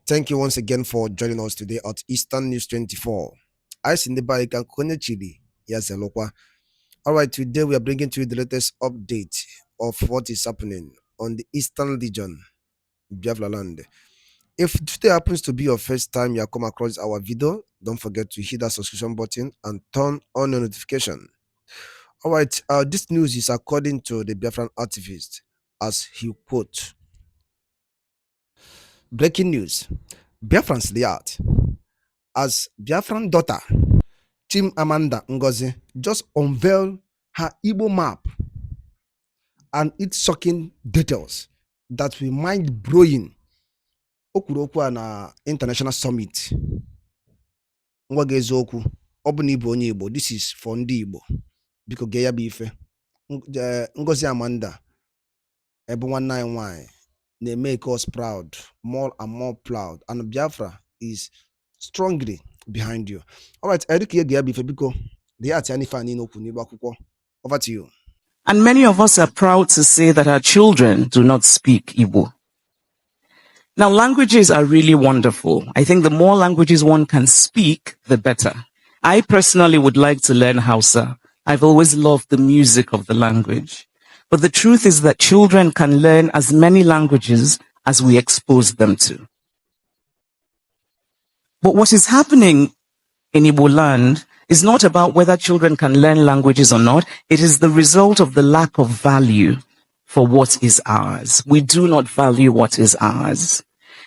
Thank you once again for joining us today at Eastern News 24. I see the bike and Kone Chili. Yes, all right, today we are bringing to you the latest update of what is happening on the Eastern region, Biafra land. If today happens to be your first time you have come across our video, don't forget to hit that subscription button and turn on the notification. All right, this news is according to the Biafran activist, as he quote, breaking news, Biafrans layout, as Biafran daughter, Chimamanda Ngozi, just unveiled her Igbo map and its shocking details that will mind-blowing. Okwuru na international summit. Ngwa gị eziokwu, ọ bụ na ịbụ onye Igbo, this is for ndị Igbo. Biko gee ya bụ ife. Ngozi Amanda, ebe nwanne anyị nwanyị, they make us proud, more and more proud, and Biafra is strongly behind you. All right, Eric, you gave before because they are any fan in Okunibakuko. Over to you. And many of us are proud to say that our children do not speak Igbo. Now, languages are really wonderful. I think the more languages one can speak, the better. I personally would like to learn Hausa. I've always loved the music of the language. But the truth is that children can learn as many languages as we expose them to. But what is happening in Igbo land is not about whether children can learn languages or not. It is the result of the lack of value for what is ours. We do not value what is ours.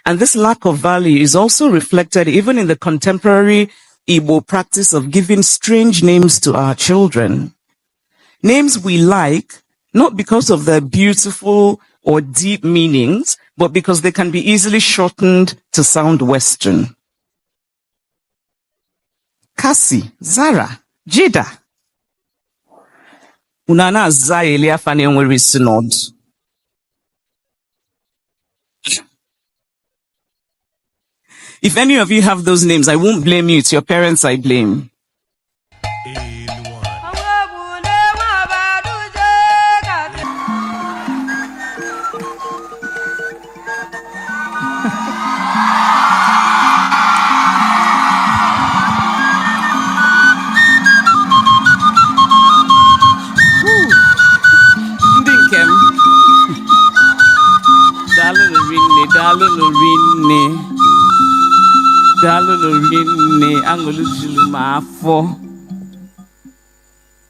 And this lack of value is also reflected even in the contemporary Igbo practice of giving strange names to our children. Names we like, not because of their beautiful or deep meanings, but because they can be easily shortened to sound Western. Cassie, Zara, Jida. Unana Zaelia Fanenweri Synod. If any of you have those names, I won't blame you. It's your parents I blame.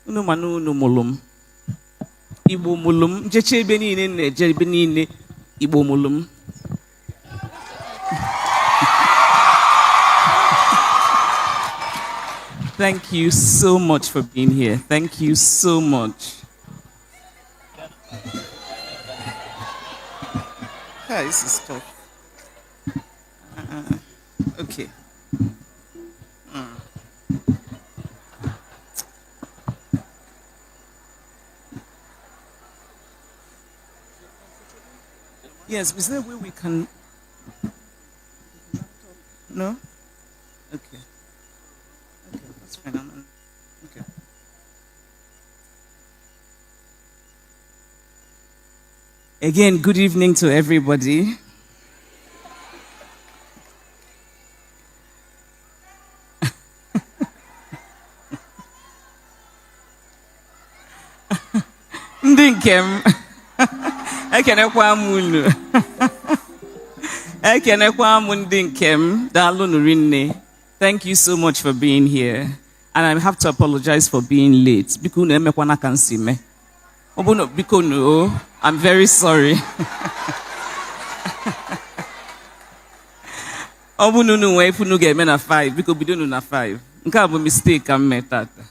Unu manu unu mulum Igbo mulum jeche ebe niile na-eje ebe niile Igbo mulum. Thank you so much for being here. Thank you so much. This is tough. Okay. Yes, is there a way we can... No? Okay. Okay, that's fine. Okay. Again, good evening to everybody. Ndinkem. Ekenekwa munu. Ekenekwa mundinkem. Dalunu rinne. Thank you so much for being here. And I have to apologize for being late. Biko na emekwa na kansi me. Obono biko no. I'm very sorry. Obono no we fu no get me na 5 biko bido no na 5. Nke a bụ mistake am metata.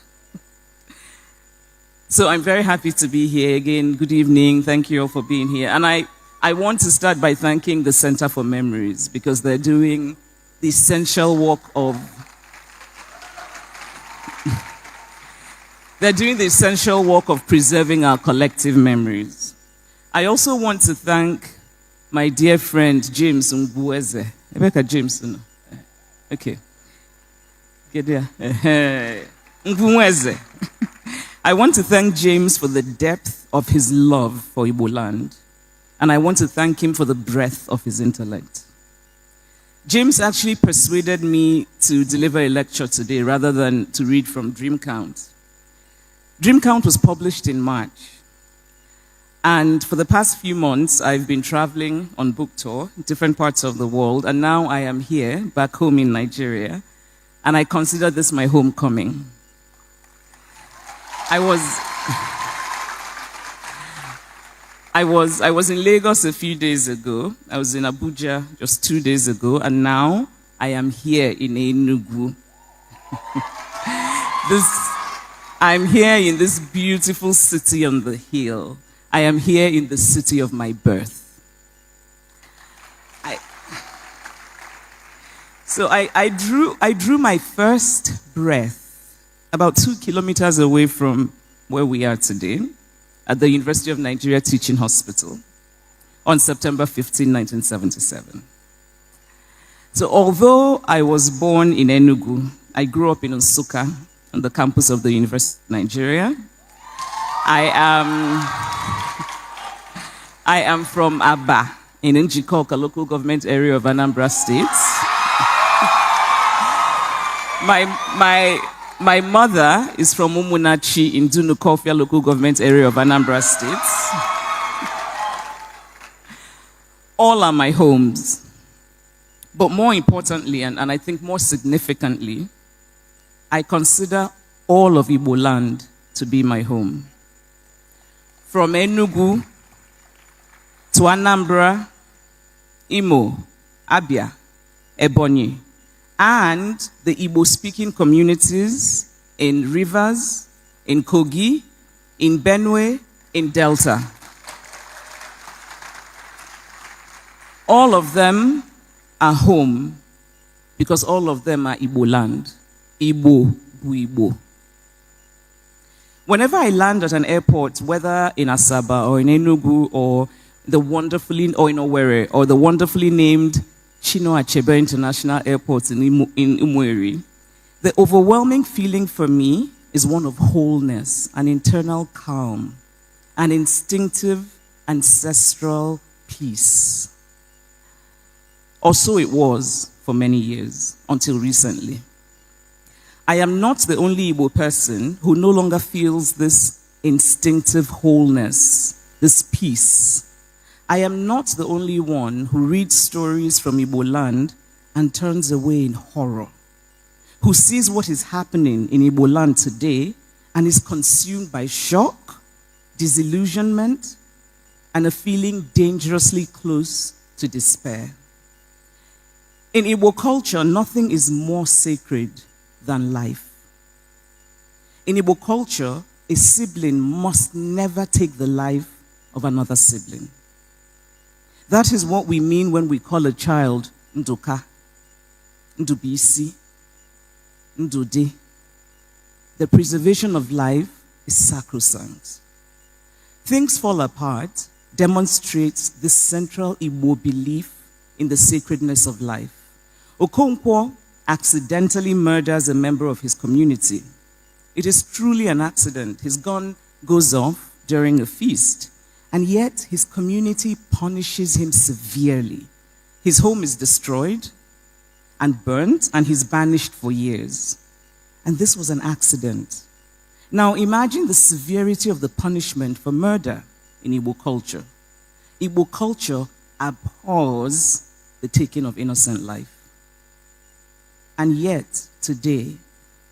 So I'm very happy to be here again. Good evening. Thank you all for being here. And I want to start by thanking the Center for Memories because they're doing the essential work of preserving our collective memories. I also want to thank my dear friend James Mbueze. Rebecca James, no? Okay. Get there. Mbueze. I want to thank James for the depth of his love for Igbo land, and I want to thank him for the breadth of his intellect. James actually persuaded me to deliver a lecture today rather than to read from Dream Count. Dream Count was published in March. And for the past few months, I've been traveling on book tour in different parts of the world. And now I am here, back home in Nigeria. And I consider this my homecoming. I was in Lagos a few days ago. I was in Abuja just 2 days ago. And now I am here in Enugu. I'm here in this beautiful city on the hill. I am here in the city of my birth. I drew my first breath about 2 kilometers away from where we are today at the University of Nigeria Teaching Hospital on September 15, 1977. So although I was born in Enugu, I grew up in Nsukka on the campus of the University of Nigeria. I am from Aba in Njikoka, local government area of Anambra State. My mother is from Umunachi in Dunukofia, local government area of Anambra State. All are my homes. But more importantly, and I think more significantly, I consider all of Igbo land to be my home. From Enugu to Anambra, Imo, Abia, Ebonyi, and the Igbo-speaking communities in Rivers, in Kogi, in Benue, in Delta. All of them are home because all of them are Igbo land. Igbo bu Igbo. Whenever I land at an airport, whether in Asaba or in Enugu or in Owerri or the wonderfully named Chino Achebe International Airport in Umueri, the overwhelming feeling for me is one of wholeness, an internal calm, an instinctive ancestral peace. Or so it was for many years, until recently. I am not the only Igbo person who no longer feels this instinctive wholeness, this peace. I am not the only one who reads stories from Igbo land and turns away in horror, who sees what is happening in Igbo land today and is consumed by shock, disillusionment, and a feeling dangerously close to despair. In Igbo culture, nothing is more sacred than life. In Igbo culture, a sibling must never take the life of another sibling. That is what we mean when we call a child Nduka, Ndubisi, Ndude. The preservation of life is sacrosanct. Things Fall Apart demonstrates this central Igbo belief in the sacredness of life. Okonkwo accidentally murders a member of his community. It is truly an accident. His gun goes off during a feast, and yet his community punishes him severely. His home is destroyed and burnt, and he's banished for years. And this was an accident. Now imagine the severity of the punishment for murder in Igbo culture. Igbo culture abhors the taking of innocent life. And yet, today,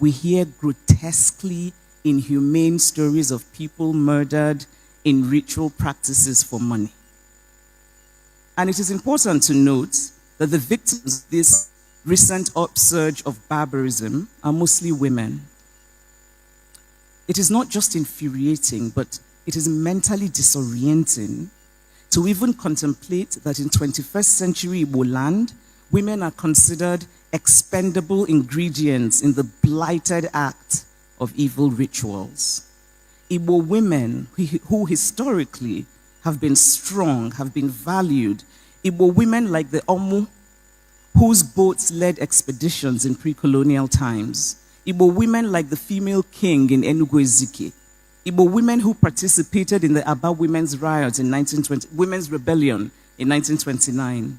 we hear grotesquely inhumane stories of people murdered in ritual practices for money. And it is important to note that the victims of this recent upsurge of barbarism are mostly women. It is not just infuriating, but it is mentally disorienting to even contemplate that in 21st century Igbo land, women are considered expendable ingredients in the blighted act of evil rituals. Igbo women who historically have been strong, have been valued. Igbo women like the Omu, whose boats led expeditions in pre-colonial times. Igbo women like the female king in Enugu Ezike. Igbo women who participated in the Aba Women's Riot in 1920, Women's Rebellion in 1929.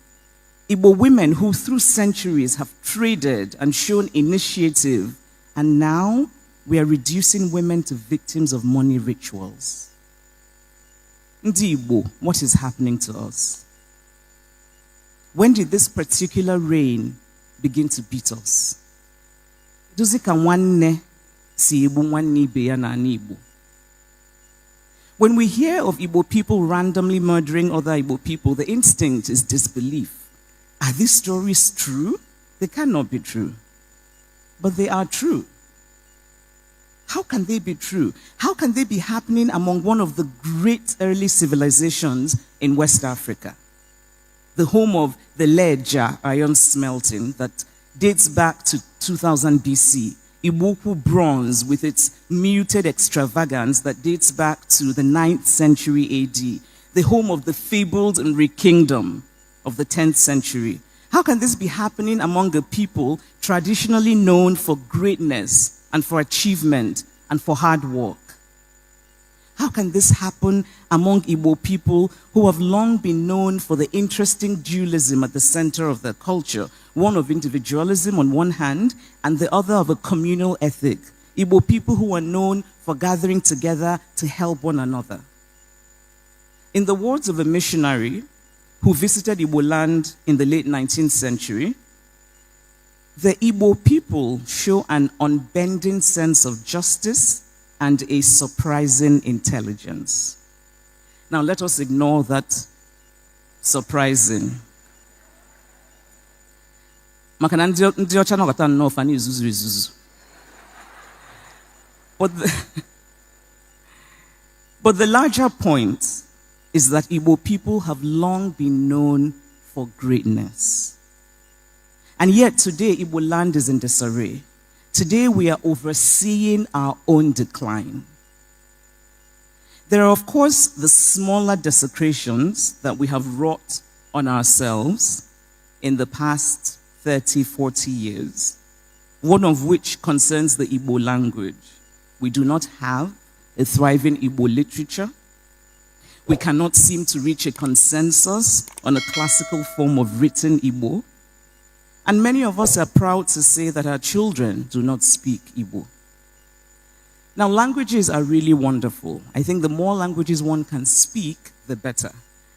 Igbo women who through centuries have traded and shown initiative, and now we are reducing women to victims of money rituals. Ndi Igbo, what is happening to us? When did this particular reign begin to beat us? When we hear of Igbo people randomly murdering other Igbo people, the instinct is disbelief. Are these stories true? They cannot be true. But they are true. How can they be true? How can they be happening among one of the great early civilizations in West Africa? The home of the Leja iron smelting that dates back to 2000 BC. Ibuku bronze with its muted extravagance that dates back to the 9th century AD. The home of the fabled Nri kingdom of the 10th century. How can this be happening among a people traditionally known for greatness and for achievement and for hard work? How can this happen among Igbo people who have long been known for the interesting dualism at the center of their culture, one of individualism on one hand and the other of a communal ethic? Igbo people who are known for gathering together to help one another. In the words of a missionary who visited Igbo land in the late 19th century, the Igbo people show an unbending sense of justice and a surprising intelligence. Now let us ignore that surprising. But the larger point is that Igbo people have long been known for greatness. And yet today, Igbo land is in disarray. Today, we are overseeing our own decline. There are, of course, the smaller desecrations that we have wrought on ourselves in the past 30, 40 years, one of which concerns the Igbo language. We do not have a thriving Igbo literature. We cannot seem to reach a consensus on a classical form of written Igbo. And many of us are proud to say that our children do not speak Igbo. Now, languages are really wonderful. I think the more languages one can speak, the better.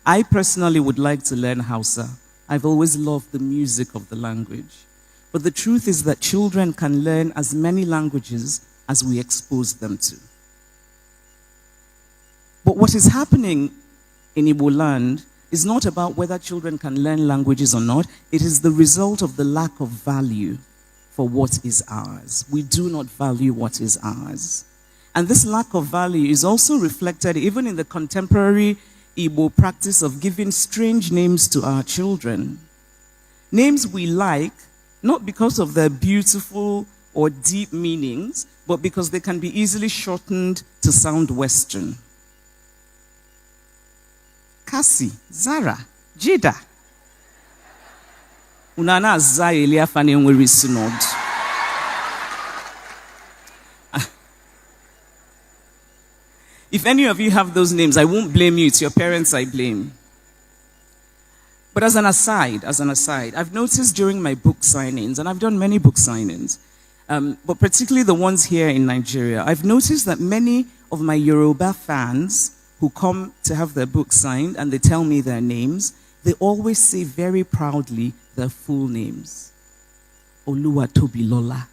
I personally would like to learn Hausa. I've always loved the music of the language. But the truth is that children can learn as many languages as we expose them to. But what is happening in Igbo land is not about whether children can learn languages or not. It is the result of the lack of value for what is ours. We do not value what is ours. And this lack of value is also reflected even in the contemporary Igbo practice of giving strange names to our children. Names we like, not because of their beautiful or deep meanings, but because they can be easily shortened to sound Western. Kasi, Zara, Jida. Unana Zaya Fani Nweri Synod. If any of you have those names, I won't blame you. It's your parents I blame. But as an aside, I've noticed during my book signings, and I've done many book signings, but particularly the ones here in Nigeria, I've noticed that many of my Yoruba fans who come to have their book signed and they tell me their names, they always say very proudly their full names. Oluwatobilola.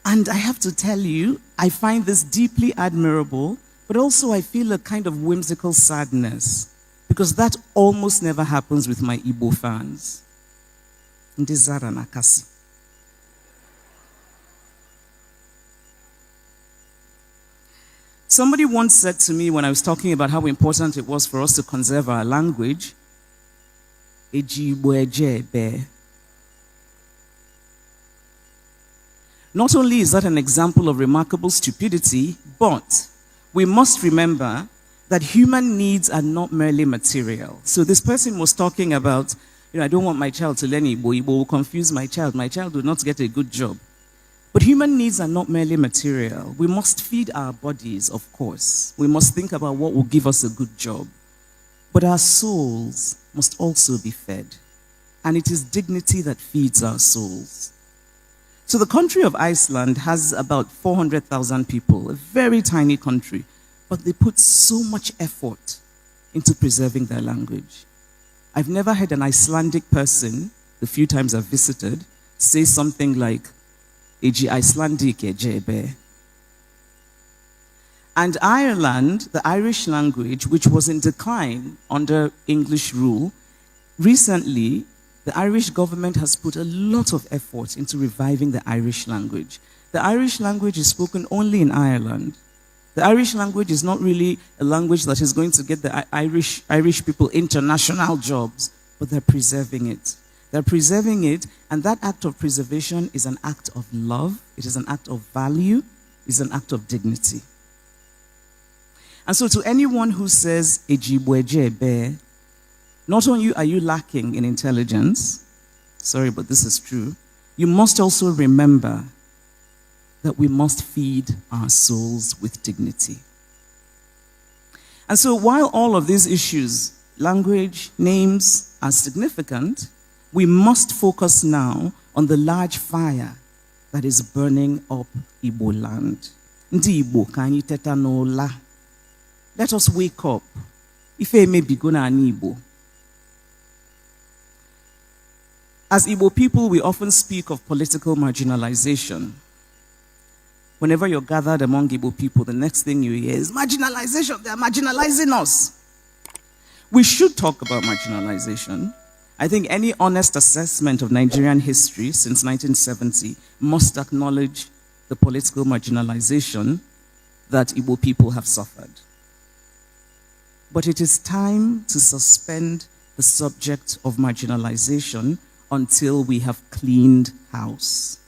And I have to tell you, I find this deeply admirable, but also I feel a kind of whimsical sadness because that almost never happens with my Igbo fans. Ndizara Nakasi. Somebody once said to me when I was talking about how important it was for us to conserve our language, not only is that an example of remarkable stupidity, but we must remember that human needs are not merely material. So this person was talking about, I don't want my child to learn Igbo. Igbo will confuse my child. My child will not get a good job. But human needs are not merely material. We must feed our bodies, of course. We must think about what will give us a good job. But our souls must also be fed. And it is dignity that feeds our souls. So the country of Iceland has about 400,000 people, a very tiny country, but they put so much effort into preserving their language. I've never heard an Icelandic person, the few times I've visited, say something like, Eji Icelandic ejebe. And Ireland, the Irish language, which was in decline under English rule, recently, the Irish government has put a lot of effort into reviving the Irish language. The Irish language is spoken only in Ireland. The Irish language is not really a language that is going to get the Irish people international jobs, but they're preserving it. They're preserving it, and that act of preservation is an act of love, it is an act of value, it is an act of dignity. And so to anyone who says, Ejibwejebe, not only are you lacking in intelligence, sorry, but this is true, you must also remember that we must feed our souls with dignity. And so while all of these issues, language, names, are significant, we must focus now on the large fire that is burning up Igbo land. Ndi Igbo ka anyị teta n'ụla. Let us wake up. Ife emebigo na ani Igbo. As Igbo people, we often speak of political marginalization. Whenever you're gathered among Igbo people, the next thing you hear is marginalization. They're marginalizing us. We should talk about marginalization. I think any honest assessment of Nigerian history since 1970 must acknowledge the political marginalization that Igbo people have suffered. But it is time to suspend the subject of marginalization until we have cleaned house.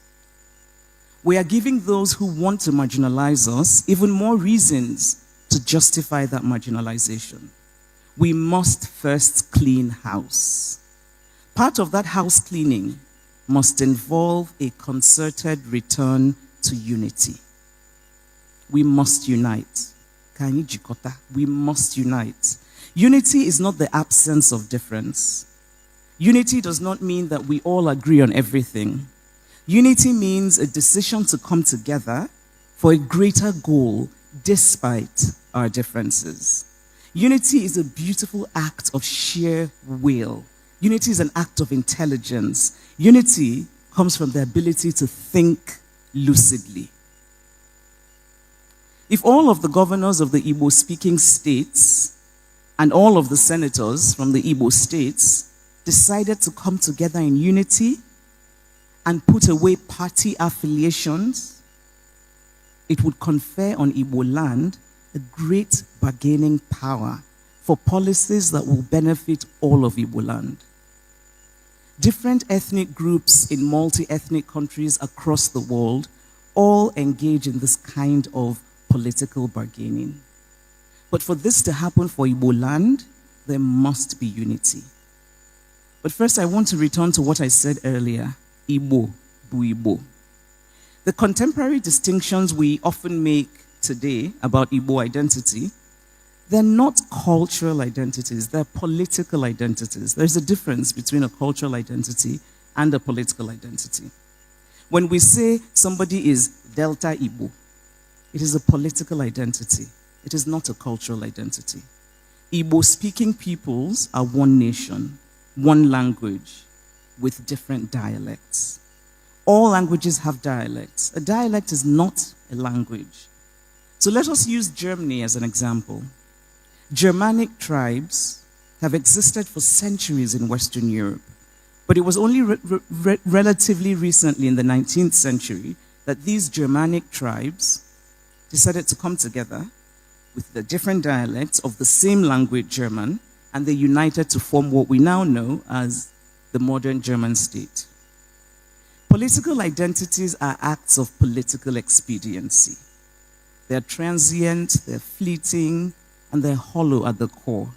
We are giving those who want to marginalize us even more reasons to justify that marginalization. We must first clean house. Part of that house cleaning must involve a concerted return to unity. We must unite. We must unite. Unity is not the absence of difference. Unity does not mean that we all agree on everything. Unity means a decision to come together for a greater goal despite our differences. Unity is a beautiful act of sheer will. Unity is an act of intelligence. Unity comes from the ability to think lucidly. If all of the governors of the Igbo-speaking states and all of the senators from the Igbo states decided to come together in unity and put away party affiliations, it would confer on Igbo land a great bargaining power for policies that will benefit all of Igbo land. Different ethnic groups in multi-ethnic countries across the world all engage in this kind of political bargaining. But for this to happen for Igbo land, there must be unity. But first, I want to return to what I said earlier, Igbo, bu Igbo. The contemporary distinctions we often make today about Igbo identity, they're not cultural identities, they're political identities. There's a difference between a cultural identity and a political identity. When we say somebody is Delta Igbo, it is a political identity. It is not a cultural identity. Igbo-speaking peoples are one nation, one language, with different dialects. All languages have dialects. A dialect is not a language. So let us use Germany as an example. Germanic tribes have existed for centuries in Western Europe, but it was only relatively recently in the 19th century that these Germanic tribes decided to come together with the different dialects of the same language, German, and they united to form what we now know as the modern German state. Political identities are acts of political expediency. They're transient, they're fleeting, and they're hollow at the core.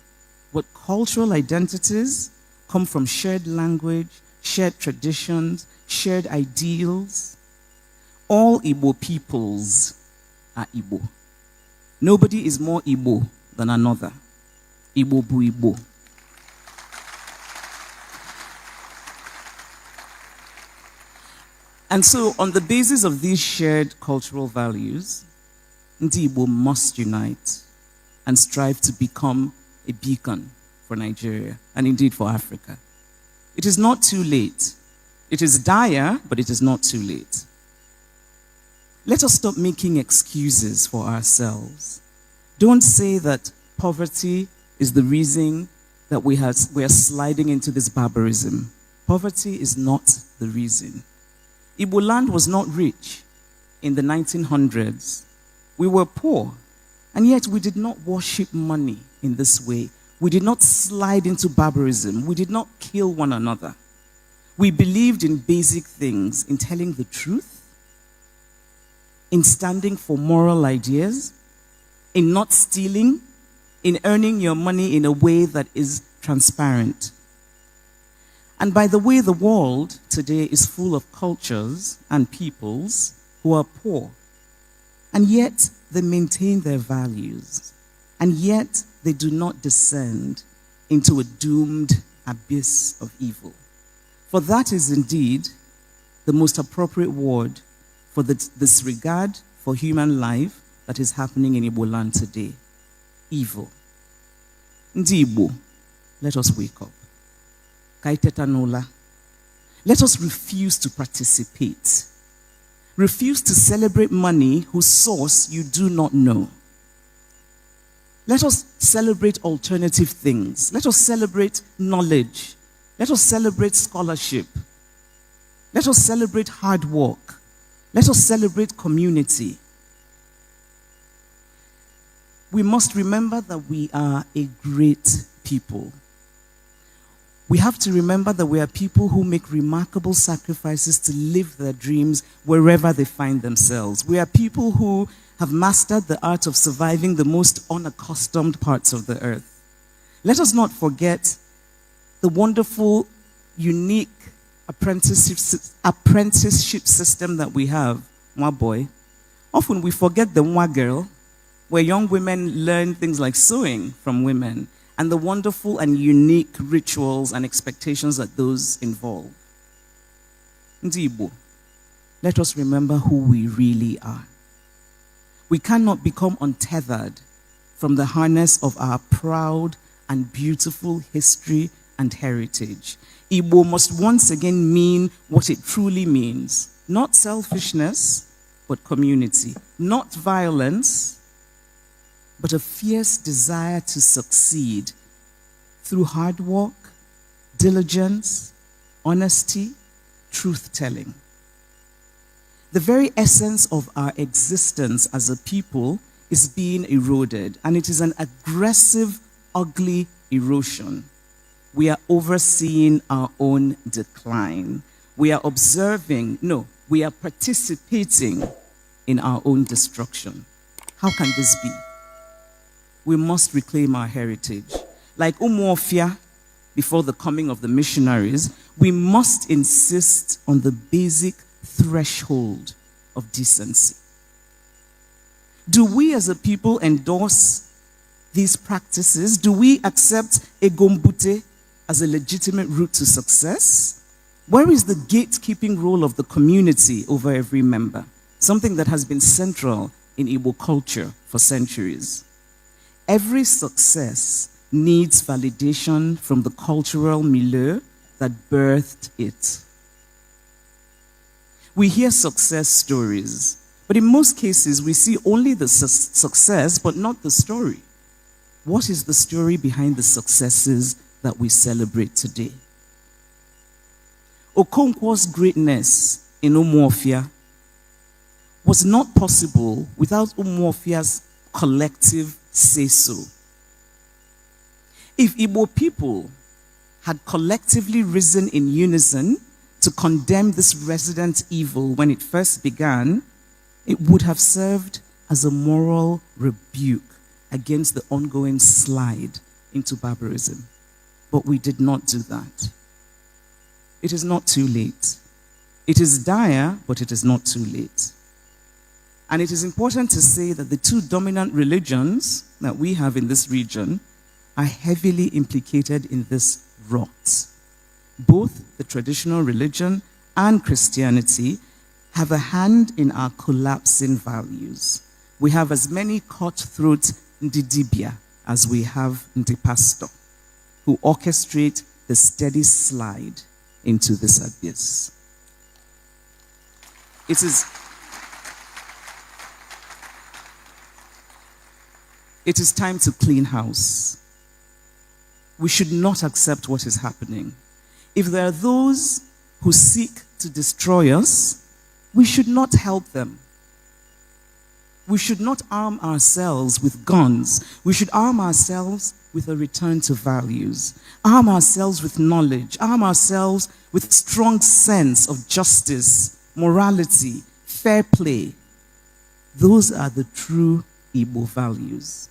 But cultural identities come from shared language, shared traditions, shared ideals. All Igbo peoples are Igbo. Nobody is more Igbo than another. Igbo bu Igbo. And so, on the basis of these shared cultural values, Ndi Igbo must unite and strive to become a beacon for Nigeria and indeed for Africa. It is not too late. It is dire, but it is not too late. Let us stop making excuses for ourselves. Don't say that poverty is the reason that we are sliding into this barbarism. Poverty is not the reason. Igbo land was not rich in the 1900s. We were poor, and yet we did not worship money in this way. We did not slide into barbarism. We did not kill one another. We believed in basic things, in telling the truth, in standing for moral ideas, in not stealing, in earning your money in a way that is transparent. And by the way, the world today is full of cultures and peoples who are poor, and yet they maintain their values, and yet they do not descend into a doomed abyss of evil. For that is indeed the most appropriate word for the disregard for human life that is happening in Igbo land today. Evil. Ndi Igbo, let us wake up. Kaiteta nola. Let us refuse to participate. Refuse to celebrate money whose source you do not know. Let us celebrate alternative things. Let us celebrate knowledge. Let us celebrate scholarship. Let us celebrate hard work. Let us celebrate community. We must remember that we are a great people. We have to remember that we are people who make remarkable sacrifices to live their dreams wherever they find themselves. We are people who have mastered the art of surviving the most unaccustomed parts of the earth. Let us not forget the wonderful, unique apprenticeship system that we have, Mwa boy. Often we forget the Mwa girl, where young women learn things like sewing from women, and the wonderful and unique rituals and expectations that those involve. Ndi Igbo, let us remember who we really are. We cannot become untethered from the harness of our proud and beautiful history and heritage. Igbo must once again mean what it truly means. Not selfishness, but community. Not violence, but a fierce desire to succeed through hard work, diligence, honesty, truth-telling. The very essence of our existence as a people is being eroded, and it is an aggressive, ugly erosion. We are overseeing our own decline. We are we are participating in our own destruction. How can this be? We must reclaim our heritage. Like Umuofia, before the coming of the missionaries, we must insist on the basic threshold of decency. Do we as a people endorse these practices? Do we accept egombute as a legitimate route to success? Where is the gatekeeping role of the community over every member? Something that has been central in Igbo culture for centuries. Every success needs validation from the cultural milieu that birthed it. We hear success stories, but in most cases we see only the success but not the story. What is the story behind the successes that we celebrate today? Okonkwo's greatness in Umuofia was not possible without Umuofia's collective say-so. If Igbo people had collectively risen in unison to condemn this resident evil when it first began, it would have served as a moral rebuke against the ongoing slide into barbarism. But we did not do that. It is not too late. It is dire, but it is not too late. And it is important to say that the two dominant religions that we have in this region are heavily implicated in this rot. Both the traditional religion and Christianity have a hand in our collapsing values. We have as many cutthroat ndidibia as we have ndipastor, who orchestrate the steady slide into this abyss. It is time to clean house. We should not accept what is happening. If there are those who seek to destroy us, we should not help them. We should not arm ourselves with guns. We should arm ourselves with a return to values. Arm ourselves with knowledge. Arm ourselves with strong sense of justice, morality, fair play. Those are the true Igbo values.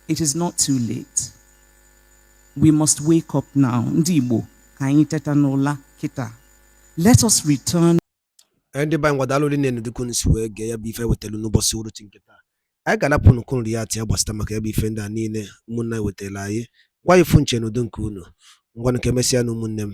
It is not too late. We must wake up now. Ndị Igbo, ka anyị teta n'ụla kịta. Let us return. Ndị ba ngwadalụ dị na-enudukwu si wee gee ya bụ ife wetelu n'ụbọchị uruchi nke taa. Anyị ga-anapụ nnukwu nri ya tia gbasịta maka ya bụ ife ndị a niile ụmụnna wetara anyị. Gwa ifu nche n'udo nke unu. Ngwanụ ka emesịa na ụmụnne m.